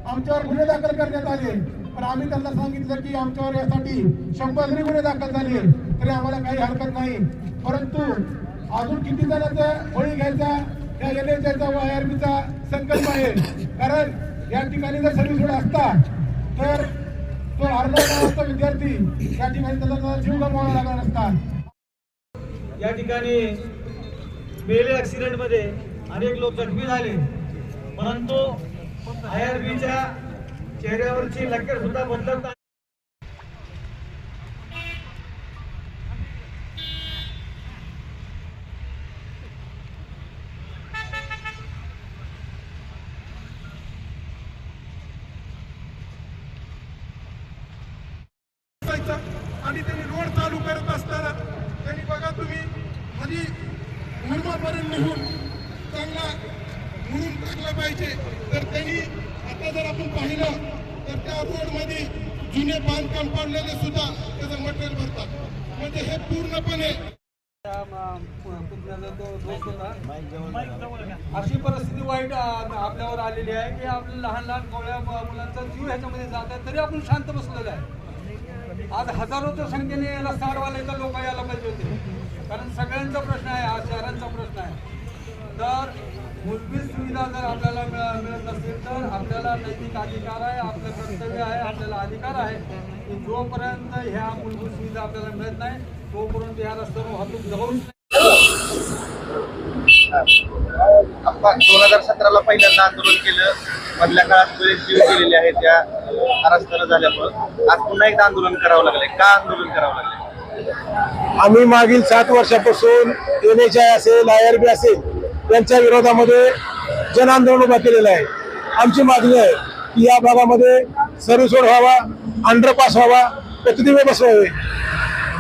आमच्यावर गुन्हे दाखल करण्यात आले, पण आम्ही त्यांना सांगितलं की आमच्यावर यासाठी 100 जरी गुन्हे दाखल झाले तरी आम्हाला काही हरकत नाही, परंतु अजून किती जणांचा बळी घ्यायचा या NHAचा व IRBचा संकल्प आहे. कारण या ठिकाणी जर सर्व्हिस रोड असता तर तो अर्णव नावाचा विद्यार्थी या ठिकाणी त्याचा जीव गमवावा लागला नसता. या ठिकाणी मेले ऍक्सिडेंट मध्ये अनेक लोक जखमी झाले, परंतु IRBच्या चेहऱ्यावरची लकीर सुद्धा बदलत नाही. आणि त्यांनी रोड चालू करत असताना त्यांनी बघा तुम्ही आधी मुरमापर्यंत निघून चांगला म्हणून टाकला पाहिजे. तर त्यांनी आता जर आपण पाहिलं तर त्या रोडमध्ये जुने बांधकाम पाडलेले सुद्धा त्याचं मटेरियल भरतात. म्हणजे हे पूर्णपणे अशी परिस्थिती वाईट आपल्यावर आलेली आहे की आपल्या लहान लहान कोवळ्या मुलांचा जीव ह्याच्यामध्ये जात आहे, तरी आपण शांत बसलेलो आहे. आज हजारोच्या संख्येने रस्ता अडवायला लोक यायला पाहिजे होते, कारण सगळ्यांचा प्रश्न आहे, हा शहरांचा प्रश्न आहे. तर मूलभूत सुविधा जर आपल्याला मिळत नसेल तर आपल्याला नैतिक अधिकार आहे, आपलं कर्तव्य आहे, आपल्याला अधिकार आहे की जोपर्यंत ह्या मूलभूत सुविधा आपल्याला मिळत नाही तोपर्यंत ह्या रस्त्यावर वाहतूक जाऊ नये. 2017ला पहिल्यांदा आंदोलन केलं, मधल्या काळात बरेच जीव गेलेले आहेत त्या रस्त्याला झाल्यामुळं आज पुन्हा एकदा आंदोलन करावं लागलंय. का आंदोलन करावं लागलंय? आम्ही मागील 7 वर्षापासून NHA असेल IRB असेल यांच्या विरोधामध्ये जन आंदोलन उभा केलेलं आहे. आमची मागणी आहे की या भागामध्ये सर्व्हिस रोड व्हावा, अंडरपास व्हावा, प्रतिदिवे बसवावे.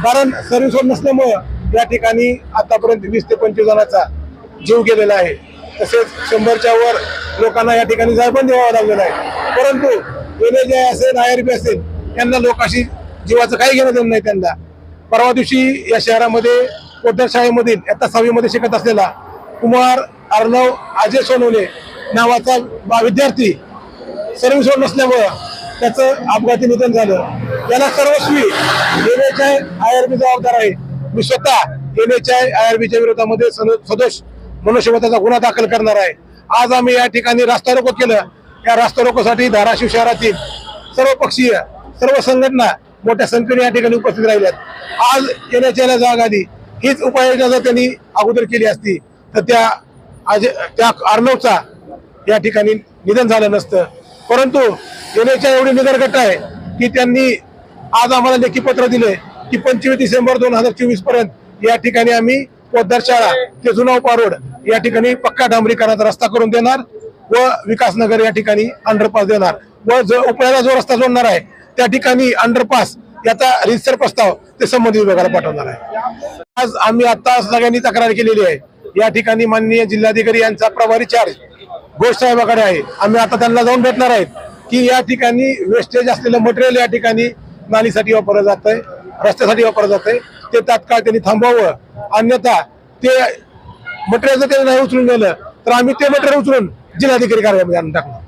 कारण सर्व्हिस रोड नसल्यामुळं या ठिकाणी आतापर्यंत 20 ते 25 जणांचा जीव गेलेला आहे. तसेच 100च्या वर लोकांना या ठिकाणी जायबंद द्यावा लागलेला आहे. परंतु NHA असेल IRB असेल यांना लोकांशी जीवाचं काही घेणं देणं नाही. त्यांना परवा दिवशी या शहरामध्ये पोद्दार शाळेमधील इयत्ता 6वी मध्ये शिकत असलेला कुमार अर्णव अजय सोनवणे नावाचा विद्यार्थी सर्व्हिस रोड नसल्यामुळं त्याचं अपघाती निधन झालं. त्याला सर्वस्वी NHA IRB जबाबदार आहे. मी स्वतः NHA IRBच्या विरोधामध्ये सदोष मनुष्यवधाचा गुन्हा दाखल करणार आहे. आज आम्ही या ठिकाणी रास्ता रोको केलं. या रास्ता रोकोसाठी धाराशिव शहरातील सर्व पक्षीय सर्व संघटना मोठ्या संख्येने या ठिकाणी उपस्थित राहिल्यात. आज NHAला जाग आली, हीच उपाययोजना जर त्यांनी अगोदर केली असती तर त्या अर्णवचा या ठिकाणी निधन झालं नसतं. परंतु NHA एवढी निधनगट आहे की त्यांनी आज आम्हाला लेखी पत्र दिले की 25 डिसेंबर 2024 पर्यंत या ठिकाणी आम्ही पोद्दार शाळा ते जुनावपा रोड या ठिकाणी पक्का डांबरीकरणाचा रस्ता करून देणार व विकासनगर या ठिकाणी अंडरपास देणार व उपळ्याला जो रस्ता जोडणार आहे त्या ठिकाणी अंडरपास याचा रितसर प्रस्ताव ते संबंधित विभागाला पाठवणार आहे. आज आम्ही आता सगळ्यांनी तक्रार केलेली आहे. या ठिकाणी माननीय जिल्हाधिकारी यांचा प्रभारी चार्ज घोष साहेबाकडे आहे. आम्ही आता त्यांना जाऊन भेटणार आहेत की या ठिकाणी वेस्टेज असलेलं मटेरियल या ठिकाणी नालीसाठी वापरलं जात आहे, रस्त्यासाठी वापरलं जात आहे, ते तात्काळ त्यांनी थांबवावं. अन्यथा ते मटेरियल जर त्यांनी नाही उचलून नेलं तर आम्ही ते मटेरियल उचलून जिल्हाधिकारी कार्यालयामध्ये आणून टाकणार.